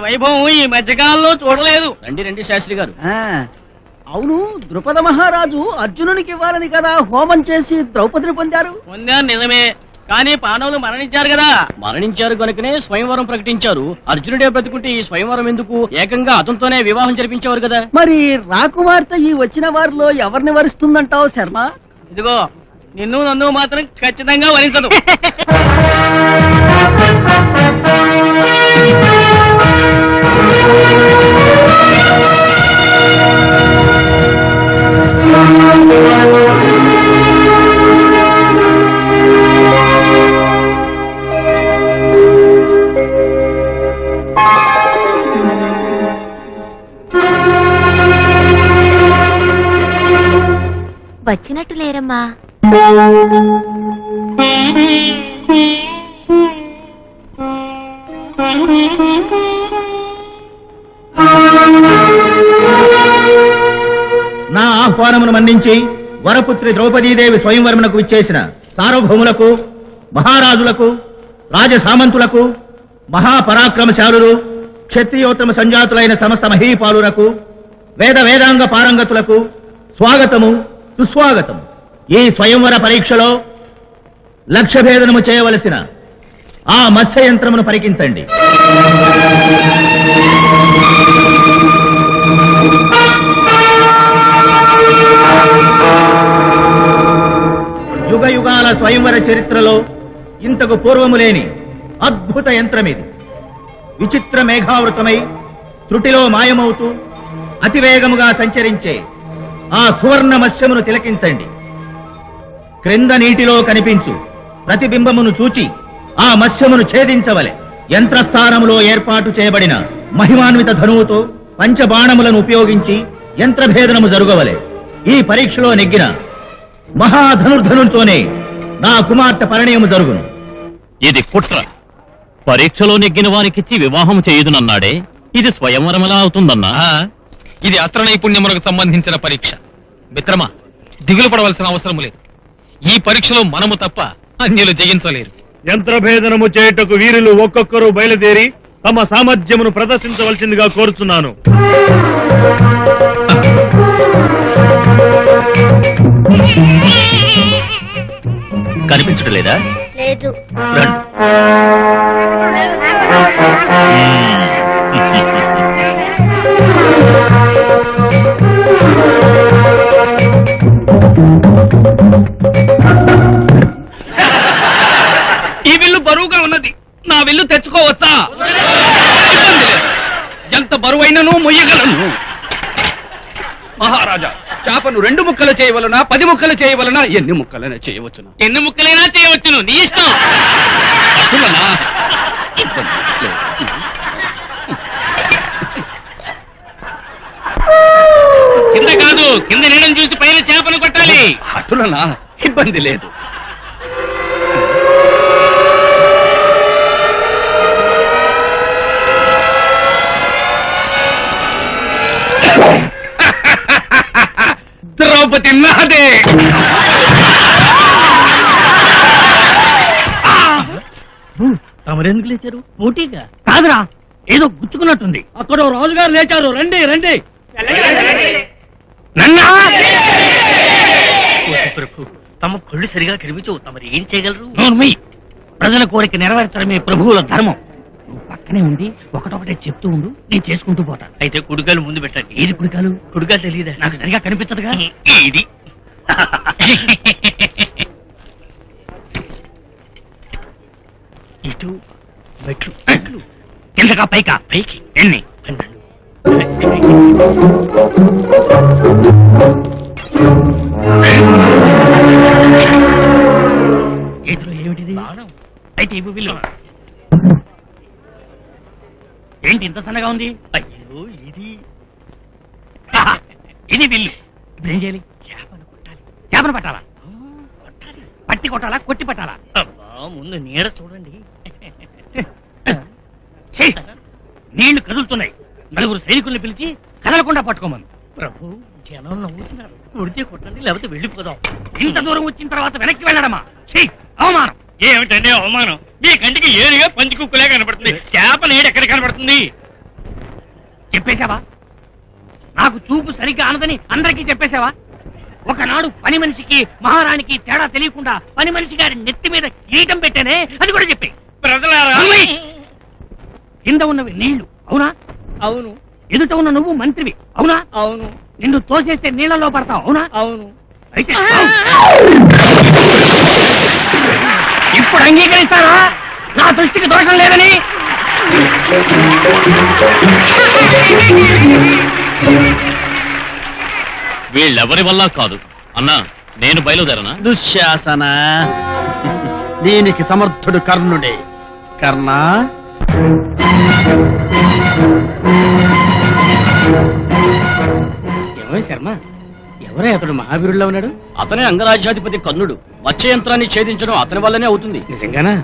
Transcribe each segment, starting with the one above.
వైభవం ఈ మధ్యకాలంలో చూడలేదు. రండి రండి శాస్త్రి గారు. అవును, ద్రుపద మహారాజు అర్జునునికి ఇవ్వాలని కదా హోమం చేసి ద్రౌపదిని పొందారు. పొందారు నిజమే, కానీ పాండవులు మరణించారు కదా. మరణించారు కనుకనే స్వయంవరం ప్రకటించారు. అర్జునుడే బ్రతుకుంటే ఈ స్వయంవరం ఎందుకు? ఏకంగా అతనితోనే వివాహం జరిపించేవారు కదా. మరి రాకుమార్తె ఈ వచ్చిన వారిలో ఎవరిని వరిస్తుందంటావు శర్మ? ఇదిగో నిన్ను నన్ను మాత్రం ఖచ్చితంగా వరించదు. వచ్చినట్టు లేరమ్మా. నా ఆహ్వానమును మన్నించి వరపుత్రి ద్రౌపదీదేవి స్వయంవరమునకు విచ్చేసిన సార్వభౌములకు, మహారాజులకు, రాజసామంతులకు, మహాపరాక్రమశాలులు, క్షత్రియోత్తమ సంజాతులైన సమస్త మహీపాలులకు, వేద వేదాంగ పారంగతులకు స్వాగతము, సుస్వాగతము. ఈ స్వయంవర పరీక్షలో లక్ష్యభేదనము చేయవలసిన ఆ మత్స్యయంత్రమును పరికించండి. యుగ యుగాల స్వయంవర చరిత్రలో ఇంతకు పూర్వము లేని అద్భుత యంత్రమిది. విచిత్ర మేఘావృతమై త్రుటిలో మాయమవుతూ అతివేగముగా సంచరించే ఆ సువర్ణ మత్స్యమును తిలకించండి. క్రింద నీటిలో కనిపించు ప్రతిబింబమును చూచి ఆ మత్స్యమును ఛేదించవలె. యంత్రస్థానములో ఏర్పాటు చేయబడిన మహిమాన్విత ధనువుతో పంచబాణములను ఉపయోగించి యంత్రభేదనము జరుగవలె. ఈ పరీక్షలో నెగ్గిన మహాధనుర్ధనుతోనే నా కుమార్తె పరిణయము జరుగును. ఇది కుట్ర. పరీక్షలో నెగ్గిన వారికిచ్చి వివాహం చేయదునన్నాడే, ఇది స్వయంవరమలా అవుతుందన్నా? ఇది అస్త్ర నైపుణ్యములకు సంబంధించిన పరీక్ష. మిత్రమా, దిగులు పడవలసిన అవసరం లేదు. ఈ పరీక్షలో మనము తప్ప అన్యులు జయించలేరు. యంత్రభేదనము చేయుటకు వీరులు ఒక్కొక్కరు బయలుదేరి తమ సామర్థ్యమును ప్రదర్శించవలసిందిగా కోరుతున్నాను. కనిపించడం లేదా? లేదు. ఈ విల్లు బరువుగా ఉన్నది, నా విల్లు తెచ్చుకోవచ్చా? ఎంత బరువైనను మొయ్యగలను. మహారాజా, చేపను 2 ముక్కలు చేయవలనా 10 ముక్కలు చేయవలనా? ఎన్ని ముక్కలైనా చేయవచ్చును. ఎన్ని ముక్కలైనా చేయవచ్చును, నీ ఇష్టం. కింద కాదు, కింద నీడను చూసి పైన చేపను కొట్టాలి. అటులనా? ఇబ్బంది లేదు. ద్రౌపది నాదే. తమరెందుకు లేచారు? పోటీగా కాదురా, ఏదో గుచ్చుకున్నట్టుంది. అక్కడ రాజుగారు లేచారు. రండి రండి. ప్రభు, తమ కళ్ళు సరిగా కనిపించవు, తమరు ఏం చేయగలరు? ప్రజల కోరిక నెరవేర్చడమే ప్రభువుల ధర్మం. నువ్వు పక్కనే ఉండి ఒకటొకటే చెప్తూ ఉండు, నేను చేసుకుంటూ పోతా. అయితే కుడికాలు ముందు పెట్టండి. ఏది కుడికాలు? కుడికాలు తెలియదా? నాకు సరిగా కనిపించదుగా. ఇది ఇటు మెట్లు మెట్లు, కిందకా పైకా? పైకి. ఎన్ని? 12. చేతిలో ఏమిటిది? ఇంత సన్నగా ఉంది? అయ్యో ఇది ఆహా, ఇది విల్లు. ఇప్పుడు ఏం చేయాలి? చేపను కొట్టాలి. చేపను పట్టాలా? కొట్టాలి. పట్టి కొట్టాలా, కొట్టి పట్టాలా? అబ్బా ముందు నీడ చూడండి. ఛీ! నీళ్లు కదులుతున్నాయి. నలుగురు సైనికుల్ని పిలిచి కదలకుండా పట్టుకోమను. ప్రభు జనం నవ్వుతున్నారు. కొడితే కొట్టండి లేకపోతే వెళ్ళిపోదాం. ఇంత దూరం వచ్చిన తర్వాత వెనక్కి వెళ్ళడమా? ఛీ! అవమానం. ఏమిటండి అవమానం? మీ కంటికి ఏనుగా పంచి కుక్కలే కనబడుతుంది. చేప నీడ ఎక్కడ కనబడుతుంది? చెప్పేశావా? నాకు చూపు సరిగ్గా ఆనదని అందరికీ చెప్పేశావా? ఒకనాడు పని మనిషికి మహారాణికి తేడా తెలియకుండా పని మనిషి గారి నెత్తి మీద కిరీటం పెట్టానే, అది కూడా చెప్పే. ప్రజలారా కింద ఉన్నవి నీళ్లు, అవునా? అవును. ఎదుట ఉన్న నువ్వు మంత్రివి, అవునా? అవును. నిన్ను తోసేస్తే నీళ్లలో పడతావు, అవునా? అవును. అయితే ఇప్పుడు అంగీకరిస్తారా నా దృష్టికి దోషం లేదని? వీళ్ళెవరి వల్ల కాదు. అన్నా నేను బయలుదేరనా? దుశ్శాసన, దీనికి సమర్థుడు కర్ణుడే. కర్ణ, ఏమై శర్మ, ఎవరే అతడు? మహావీరుల్లో ఉన్నాడు. అతనే అంగరాజ్యాధిపతి కర్ణుడు. మత్స్య యంత్రాన్ని ఛేదించడం అతని వల్లనే అవుతుంది. నిజంగానా?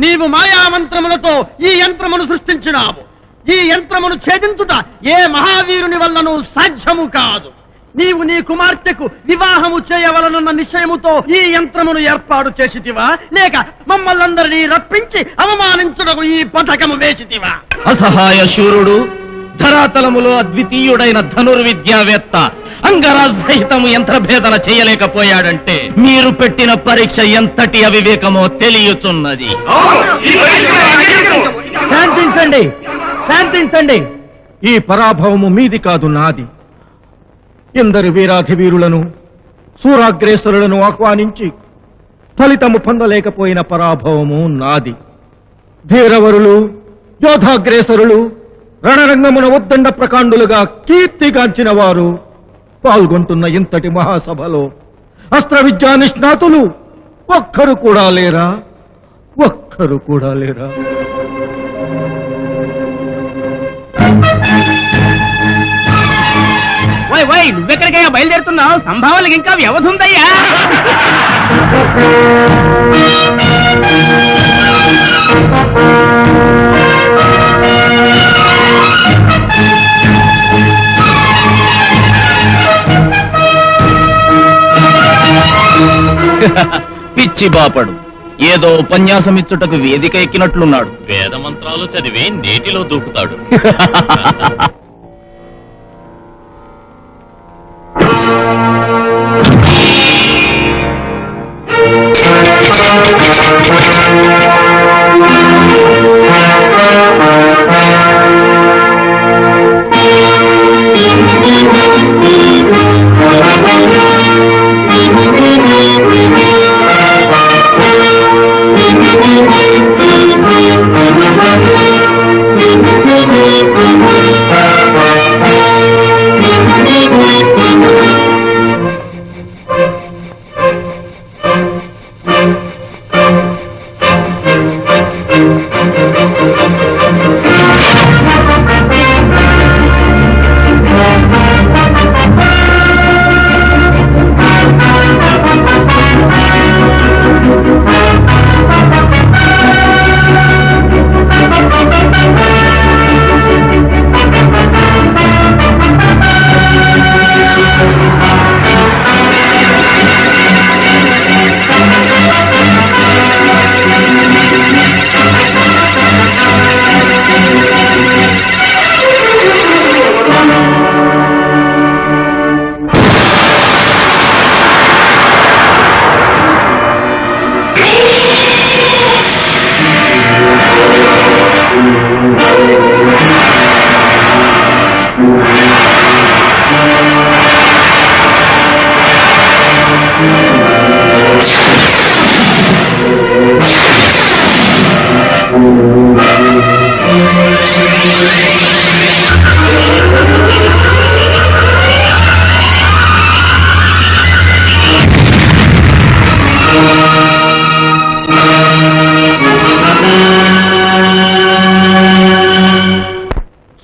నీవు మాయామంత్రములతో ఈ యంత్రమును సృష్టించినావు. ఈ యంత్రమును ఛేదించుట ఏ మహావీరుని వల్లను సాధ్యము కాదు. నీవు నీ కుమార్తెకు వివాహము చేయవలనన్న నిశ్చయముతో ఈ యంత్రమును ఏర్పాటు చేసితివా, లేక మమ్మల్నందరినీ రప్పించి అవమానించుటకు ఈ పథకము వేసితివా? అసహాయ శూరుడు, ధరాతలములో అద్వితీయుడైన ధనుర్విద్యావేత్త అంగరాజ్ సహితము యంత్రభేదన చేయలేకపోయాడంటే మీరు పెట్టిన పరీక్ష ఎంతటి అవివేకమో తెలియచున్నది. శాంతించండి, శాంతించండి. ఈ పరాభవము మీది కాదు, నాది. ఎందరి వీరాధివీరులను సూరాగ్రేసరులను ఆహ్వానించి ఫలితము పొందలేకపోయిన పరాభవము నాది. ధీరవరులు, యోధాగ్రేసరులు, రణరంగమున ఉద్దండ ప్రకాండులుగా కీర్తిగాంచిన వారు పాల్గొంటున్న ఇంతటి మహాసభలో అస్త్ర విద్యా నిష్ణాతులు ఒక్కరు కూడా లేరా? ఒక్కరు కూడా లేరా? నువ్వెక్కడికయ్యా బయలుదేరుతున్నావు? సంభావనకి ఇంకా వ్యవధి ఉందయ్యా. పిచ్చి బాపడు ఏదో ఉపన్యాసమిచ్చుటకు వేదిక ఎక్కినట్లున్నాడు. వేద మంత్రాలు చదివి నీటిలో దూకుతాడు.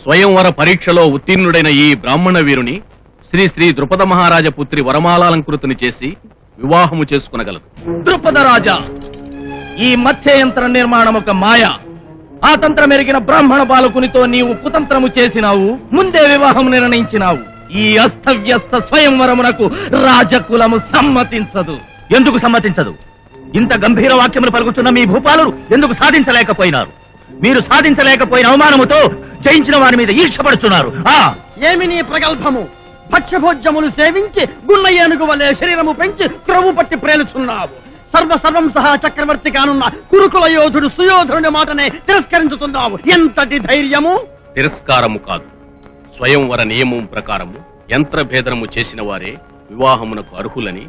స్వయంవర పరీక్షలో ఉత్తీర్ణుడైన ఈ బ్రాహ్మణ వీరుని శ్రీ శ్రీ ద్రుపద మహారాజ పుత్రి వరమాలాలంకృతిని చేసి వివాహము చేసుకునగలదు. ద్రుపద రాజా, ఈ మత్స్యయంత్ర నిర్మాణం ఒక మాయ. ఆ తంత్రం ఎరిగిన బ్రాహ్మణ బాలకునితో నీవు కుతంత్రము చేసినావు, ముందే వివాహం నిర్ణయించినావు. ఈ అస్తవ్యస్త స్వయంవరమునకు రాజకులము సమ్మతించదు. ఎందుకు సమ్మతించదు? ఇంత గంభీర వాక్యములు పలుకుతున్న మీ భూపాలు ఎందుకు సాధించలేకపోయినారు? మీరు సాధించలేకపోయిన అవమానముతో జయించిన వారి మీద ఈర్షపడుతున్నారు. ఏమి నీ ప్రగల్భము? భక్ష్యభోజ్యములు సేవించి గున్న ఏనుగు వలె శరీరము పెంచి క్రొవ్వు పట్టి ప్రేలుచున్నావు. సర్వం సహా చక్రవర్తి కానున్న కురుకుల యోధుడు సుయోధుని మాటనే తిరస్కరించుతున్నావు. ఎంతటి ధైర్యము! తిరస్కారము కాదు, స్వయంవర నియమం ప్రకారము యంత్రభేదనము చేసిన వారే వివాహమునకు అర్హులని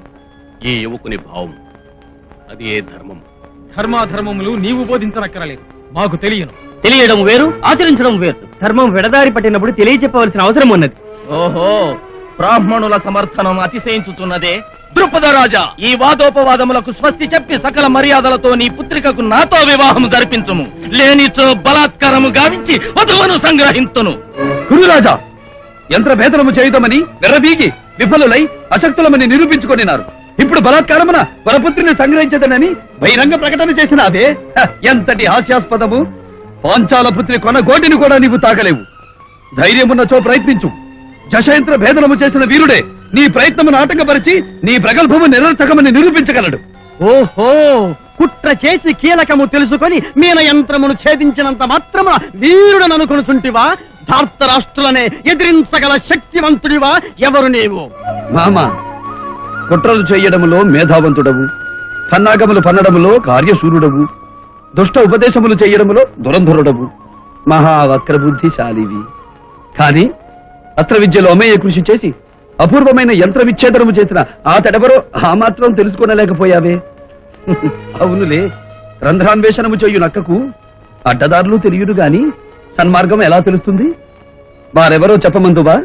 ఈ యువకుని భావం. అది ఏ ధర్మము. ధర్మాధర్మములు నీవు బోధించనక్కరలేదు, మాకు తెలియడం వేరు, ఆచరించడం వేరు. ధర్మం విడదారి పట్టినప్పుడు తెలియచెప్పవలసిన అవసరం ఉన్నది. ఓహో, బ్రాహ్మణుల సమర్థనం అతిశయించుతున్నదే. ద్రుపద రాజా, ఈ వాదోపవాదములకు స్వస్తి చెప్పి సకల మర్యాదలతో నీ పుత్రికకు నాతో వివాహము జరిపించుము. లేనిచో బలాత్కారము గావించి వధువును సంగ్రహింతును. గురురాజా, యంత్రభేదనము చేయుదమని వెర్రబీగి విఫలులై అశక్తులమని నిరూపించుకొనినారు. ఇప్పుడు బలాత్కారమున వరపుత్రిని సంగ్రహించదనని బహిరంగ ప్రకటన చేసిన అదే ఎంతటి హాస్యాస్పదము. పాంచాల పుత్రి కొన గోటిని కూడా నీవు తాకలేవు. ధైర్యమున్నచో ప్రయత్నించు. జశయంత్ర భేదనము చేసిన వీరుడే నీ ప్రయత్నమును ఆటంకపరిచి నీ ప్రగల్భము నిరర్థకమని నిరూపించగలడు. ఓహో, కుట్ర చేసి కీలకము తెలుసుకొని మీన యంత్రమును ఛేదించినంత మాత్రమున వీరుడననుకొనుచుంటివా? ధార్తరాష్ట్రులనే ఎదిరించగల శక్తివంతుడివా? ఎవరు నీవు? మామ, కుట్రలు చేయడములో మేధావంతుడవు, పన్నాగములు పన్నడములో కార్యశూరుడవు, దుష్ట ఉపదేశములు చేయడములో దురంధరుడవు, మహావక్రబుద్ధిశాలివి. కాని అస్త్ర విద్యలో అమేయ కృషి చేసి అపూర్వమైన యంత్ర విచ్ఛేదనము చేసిన ఆ తడెవరో ఆ మాత్రం తెలుసుకొనలేకపోయావే. అవునులే, రంధ్రాన్వేషణము చేయు నక్కకు అడ్డదారులు తెలియదు గాని సన్మార్గం ఎలా తెలుస్తుంది? వారెవరో చెప్పమందువా?